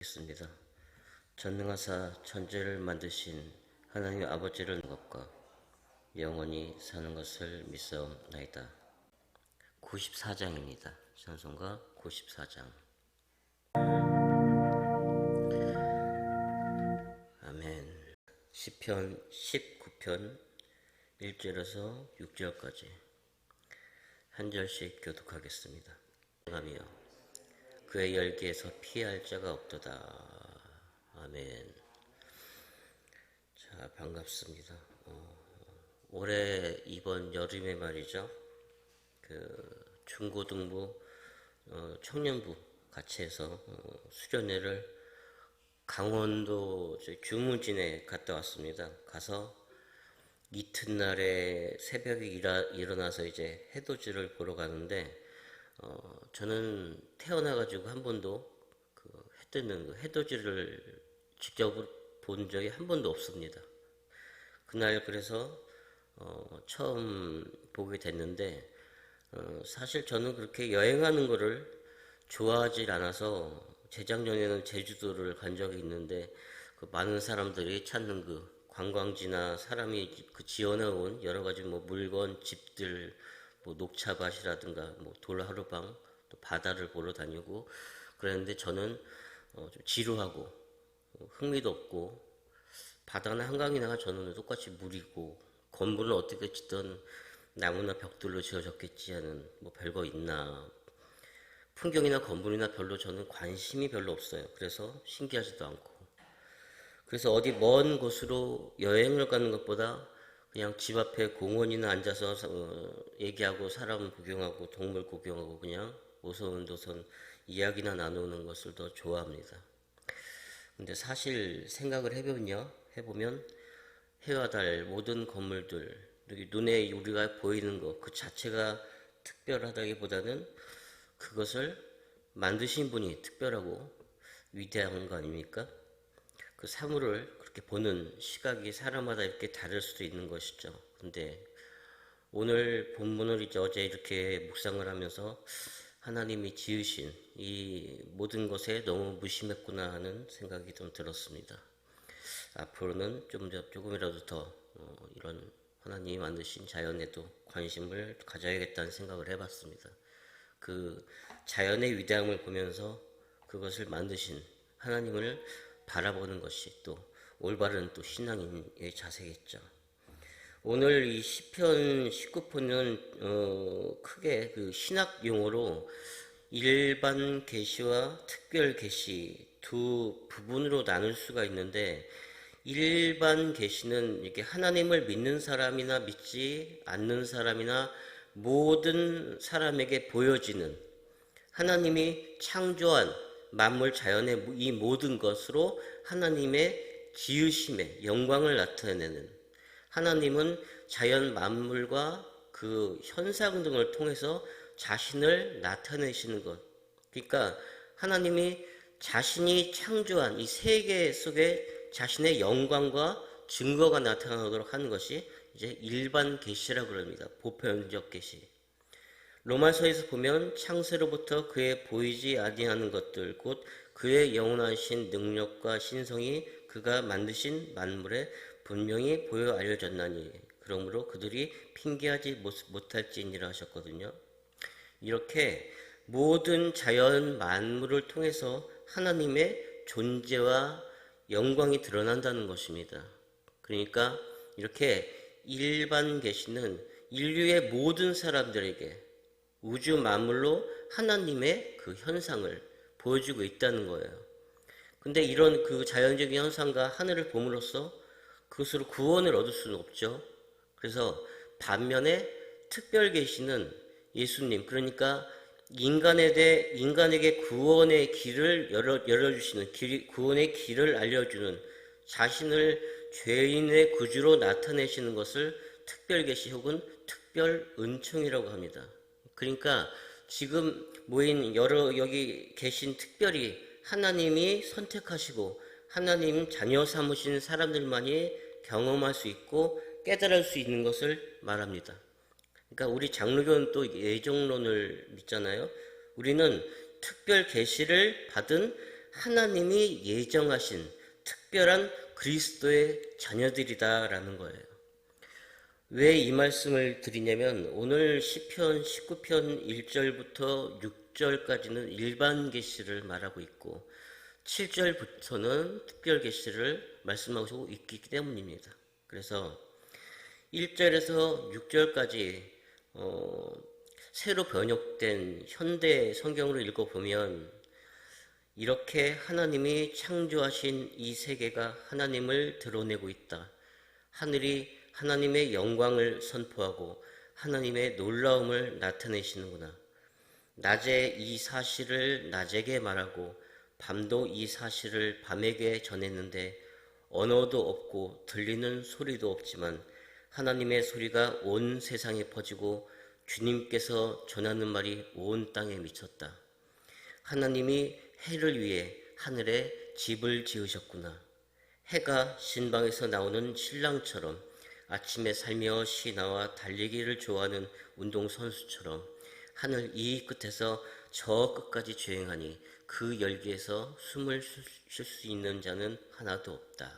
있습니다. 전능하사 천지를 만드신 하나님 아버지를 것과 영원히 사는 것을 믿사옵나이다. 94장입니다. 찬송가 94장. 아멘. 시편 19편 1절에서 6절까지 한 절씩 교독하겠습니다. 하며 그의 열기에서 피할 자가 없도다. 아멘. 자, 반갑습니다. 올해 이번 여름에 말이죠. 중고등부 청년부 같이 해서 수련회를 강원도 주무진에 갔다 왔습니다. 가서 이튿날에 새벽에 일어나서 이제 해돋이를 보러 가는데 저는 태어나가지고 한 번도 해 뜨는 해돋이를 직접 본 적이 한 번도 없습니다. 그날 그래서 처음 보게 됐는데 사실 저는 그렇게 여행하는 거를 좋아하지 않아서 재작년에는 제주도를 간 적이 있는데 그 많은 사람들이 찾는 그 관광지나 사람이 그 지어내온 여러 가지 뭐 물건, 집들, 뭐 녹차밭이라든가 뭐 돌하루방, 또 바다를 보러 다니고 그랬는데 저는 좀 지루하고 흥미도 없고 바다나 한강이나 저는 똑같이 물이고 건물은 어떻게 짓든 나무나 벽돌로 지어졌겠지 하는 뭐 별거 있나 풍경이나 건물이나 별로 저는 관심이 별로 없어요. 그래서 신기하지도 않고 그래서 어디 먼 곳으로 여행을 가는 것보다 그냥 집 앞에 공원이나 앉아서 얘기하고 사람 구경하고 동물 구경하고 그냥 오손도손 이야기나 나누는 것을 더 좋아합니다. 근데 사실 생각을 해보면 해와 달 모든 건물들 눈에 우리가 보이는 것 그 자체가 특별하다기보다는 그것을 만드신 분이 특별하고 위대한 거 아닙니까? 그 사물을 그렇게 보는 시각이 사람마다 이렇게 다를 수도 있는 것이죠. 근데 오늘 본문을 이제 어제 이렇게 묵상을 하면서 하나님이 지으신 이 모든 것에 너무 무심했구나 하는 생각이 좀 들었습니다. 앞으로는 조금이라도 더 이런 하나님이 만드신 자연에도 관심을 가져야겠다는 생각을 해봤습니다. 그 자연의 위대함을 보면서 그것을 만드신 하나님을 바라보는 것이 또 올바른 또 신앙인의 자세겠죠. 오늘 이 시편 19편은 크게 그 신학 용어로 일반 계시와 특별 계시 두 부분으로 나눌 수가 있는데 일반 계시는 이렇게 하나님을 믿는 사람이나 믿지 않는 사람이나 모든 사람에게 보여지는 하나님이 창조한 만물 자연의 이 모든 것으로 하나님의 지으심의 영광을 나타내는 하나님은 자연 만물과 그 현상 등을 통해서 자신을 나타내시는 것. 그러니까 하나님이 자신이 창조한 이 세계 속에 자신의 영광과 증거가 나타나도록 하는 것이 이제 일반 계시라고 합니다. 보편적 계시. 로마서에서 보면 창세로부터 그의 보이지 아니하는 것들 곧 그의 영원하신 능력과 신성이 그가 만드신 만물에 분명히 보여 알려졌나니 그러므로 그들이 핑계하지 못할지니라 하셨거든요. 이렇게 모든 자연 만물을 통해서 하나님의 존재와 영광이 드러난다는 것입니다. 그러니까 이렇게 일반 계시는 인류의 모든 사람들에게 우주 만물로 하나님의 그 현상을 보여주고 있다는 거예요. 근데 이런 그 자연적인 현상과 하늘을 봄으로써 그것으로 구원을 얻을 수는 없죠. 그래서 반면에 특별 계시는 예수님, 그러니까 인간에게 구원의 길을 열어주시는 구원의 길을 알려주는 자신을 죄인의 구주로 나타내시는 것을 특별 계시 혹은 특별 은총이라고 합니다. 그러니까 지금 모인 여기 계신 특별히 하나님이 선택하시고 하나님 자녀 삼으신 사람들만이 경험할 수 있고 깨달을 수 있는 것을 말합니다. 그러니까 우리 장로교는 또 예정론을 믿잖아요. 우리는 특별 계시를 받은 하나님이 예정하신 특별한 그리스도의 자녀들이다라는 거예요. 왜 이 말씀을 드리냐면 오늘 시편 19편 1절부터 6절까지는 일반 계시를 말하고 있고 7절부터는 특별 계시를 말씀하고 있기 때문입니다. 그래서 1절에서 6절까지 새로 번역된 현대 성경으로 읽어보면 이렇게 하나님이 창조하신 이 세계가 하나님을 드러내고 있다. 하늘이 하나님의 영광을 선포하고 하나님의 놀라움을 나타내시는구나. 낮에 이 사실을 낮에게 말하고 밤도 이 사실을 밤에게 전했는데 언어도 없고 들리는 소리도 없지만 하나님의 소리가 온 세상에 퍼지고 주님께서 전하는 말이 온 땅에 미쳤다. 하나님이 해를 위해 하늘에 집을 지으셨구나. 해가 신방에서 나오는 신랑처럼 아침에 살며시 나와 달리기를 좋아하는 운동선수처럼 하늘 이 끝에서 저 끝까지 주행하니 그 열기에서 숨을 쉴 수 있는 자는 하나도 없다.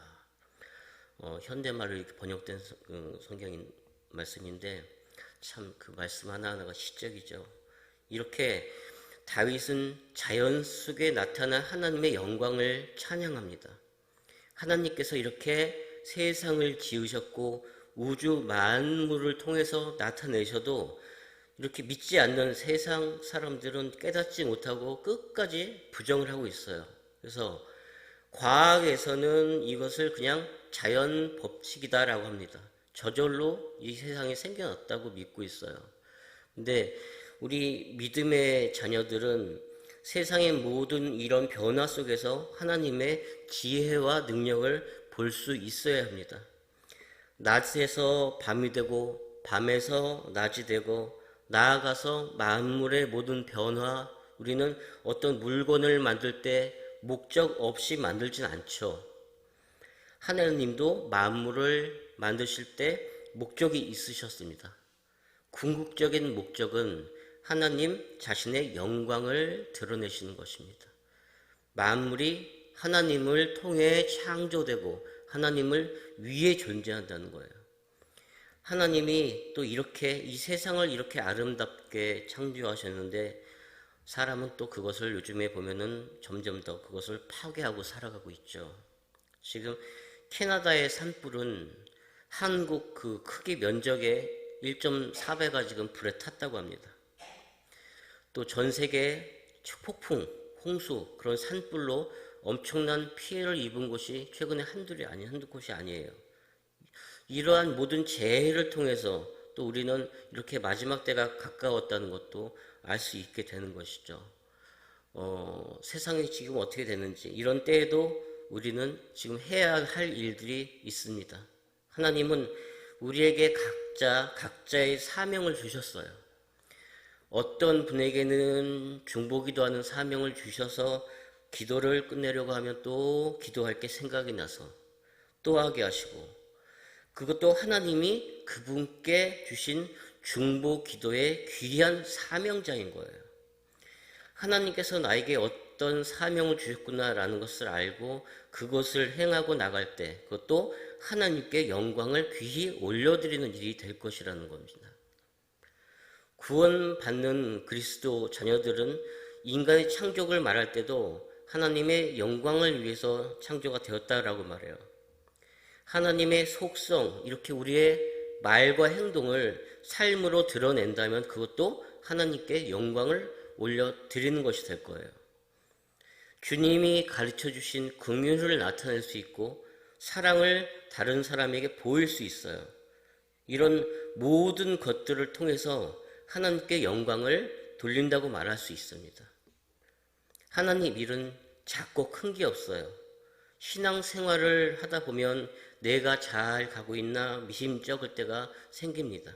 현대말로 이렇게 번역된 성경 말씀인데 참 그 말씀 하나하나가 시적이죠. 이렇게 다윗은 자연 속에 나타난 하나님의 영광을 찬양합니다. 하나님께서 이렇게 세상을 지으셨고 우주 만물을 통해서 나타내셔도 이렇게 믿지 않는 세상 사람들은 깨닫지 못하고 끝까지 부정을 하고 있어요. 그래서 과학에서는 이것을 그냥 자연 법칙이다라고 합니다. 저절로 이 세상에 생겨났다고 믿고 있어요. 근데 우리 믿음의 자녀들은 세상의 모든 이런 변화 속에서 하나님의 지혜와 능력을 볼 수 있어야 합니다. 낮에서 밤이 되고 밤에서 낮이 되고 나아가서 만물의 모든 변화, 우리는 어떤 물건을 만들 때 목적 없이 만들진 않죠. 하나님도 만물을 만드실 때 목적이 있으셨습니다. 궁극적인 목적은 하나님 자신의 영광을 드러내시는 것입니다. 만물이 하나님을 통해 창조되고 하나님을 위해 존재한다는 거예요. 하나님이 또 이렇게 이 세상을 이렇게 아름답게 창조하셨는데 사람은 또 그것을 요즘에 보면은 점점 더 그것을 파괴하고 살아가고 있죠. 지금 캐나다의 산불은 한국 그 크기 면적의 1.4배가 지금 불에 탔다고 합니다. 또 전 세계 폭풍, 홍수, 그런 산불로 엄청난 피해를 입은 곳이 최근에 한두 곳이 아니에요. 이러한 모든 재해를 통해서 또 우리는 이렇게 마지막 때가 가까웠다는 것도 알 수 있게 되는 것이죠. 세상이 지금 어떻게 되는지 이런 때에도 우리는 지금 해야 할 일들이 있습니다. 하나님은 우리에게 각자의 사명을 주셨어요. 어떤 분에게는 중보기도하는 사명을 주셔서 기도를 끝내려고 하면 또 기도할 게 생각이 나서 또 하게 하시고, 그것도 하나님이 그분께 주신 중보기도의 귀한 사명자인 거예요. 하나님께서 나에게 어떤 사명을 주셨구나라는 것을 알고 그것을 행하고 나갈 때 그것도 하나님께 영광을 귀히 올려드리는 일이 될 것이라는 겁니다. 구원받는 그리스도 자녀들은 인간의 창조를 말할 때도 하나님의 영광을 위해서 창조가 되었다라고 말해요. 하나님의 속성, 이렇게 우리의 말과 행동을 삶으로 드러낸다면 그것도 하나님께 영광을 올려드리는 것이 될 거예요. 주님이 가르쳐주신 긍휼을 나타낼 수 있고 사랑을 다른 사람에게 보일 수 있어요. 이런 모든 것들을 통해서 하나님께 영광을 돌린다고 말할 수 있습니다. 하나님 일은 작고 큰 게 없어요. 신앙생활을 하다 보면 내가 잘 가고 있나 미심쩍을 때가 생깁니다.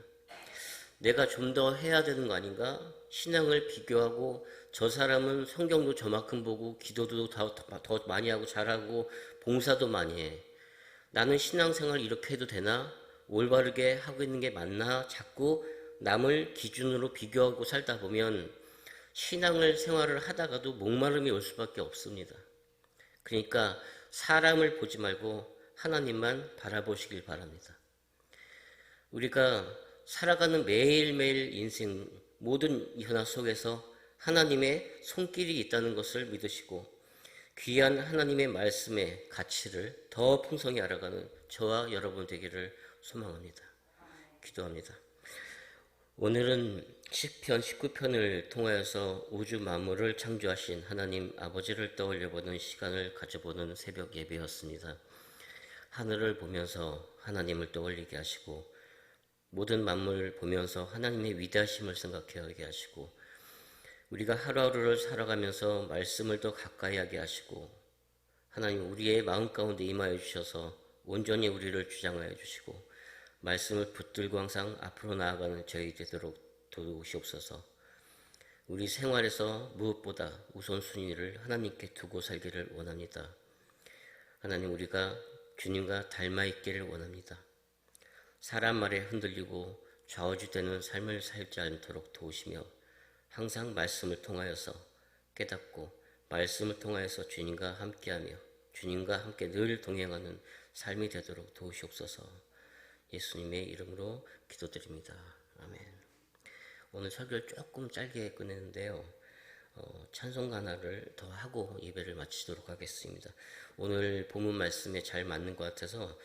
내가 좀 더 해야 되는 거 아닌가? 신앙을 비교하고 저 사람은 성경도 저만큼 보고 기도도 더 많이 하고 잘하고 봉사도 많이 해. 나는 신앙생활 이렇게 해도 되나? 올바르게 하고 있는 게 맞나? 자꾸 남을 기준으로 비교하고 살다 보면 신앙을 생활을 하다가도 목마름이 올 수밖에 없습니다. 그러니까 사람을 보지 말고 하나님만 바라보시길 바랍니다. 우리가 살아가는 매일매일 인생 모든 현화 속에서 하나님의 손길이 있다는 것을 믿으시고 귀한 하나님의 말씀의 가치를 더 풍성히 알아가는 저와 여러분 되기를 소망합니다. 기도합니다. 오늘은 시편 19편을 통하여서 우주 만물을 창조하신 하나님 아버지를 떠올려보는 시간을 가져보는 새벽 예배였습니다. 하늘을 보면서 하나님을 떠올리게 하시고 모든 만물을 보면서 하나님의 위대하심을 생각하게 하시고 우리가 하루하루를 살아가면서 말씀을 더 가까이 하게 하시고 하나님 우리의 마음 가운데 임하여 주셔서 온전히 우리를 주장하여 주시고 말씀을 붙들고 항상 앞으로 나아가는 저희 되도록 도우시옵소서. 우리 생활에서 무엇보다 우선순위를 하나님께 두고 살기를 원합니다. 하나님 우리가 주님과 닮아 있기를 원합니다. 사람 말에 흔들리고 좌우지되는 삶을 살지 않도록 도우시며 항상 말씀을 통하여서 깨닫고 말씀을 통하여서 주님과 함께하며 주님과 함께 늘 동행하는 삶이 되도록 도우시옵소서. 예수님의 이름으로 기도드립니다. 아멘. 오늘 설교를 조금 짧게 끝냈는데요. 찬송가 하나를 더 하고 예배를 마치도록 하겠습니다. 오늘 본문 말씀에 잘 맞는 것 같아서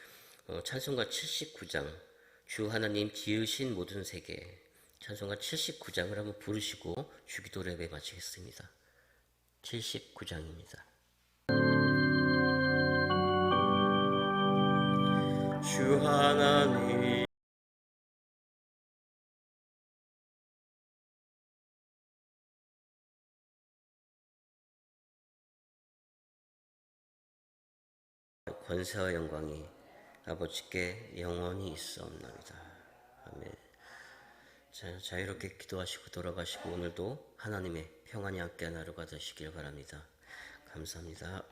찬송가 79장 주 하나님 지으신 모든 세계 찬송가 79장을 한번 부르시고 주기도 예배 마치겠습니다. 79장입니다. 주 하나님 권세와 영광이 아버지께 영원히 있사옵나이다. 아멘. 자, 자유롭게 기도하시고 돌아가시고 오늘도 하나님의 평안이 함께한 하루가 되시길 바랍니다. 감사합니다.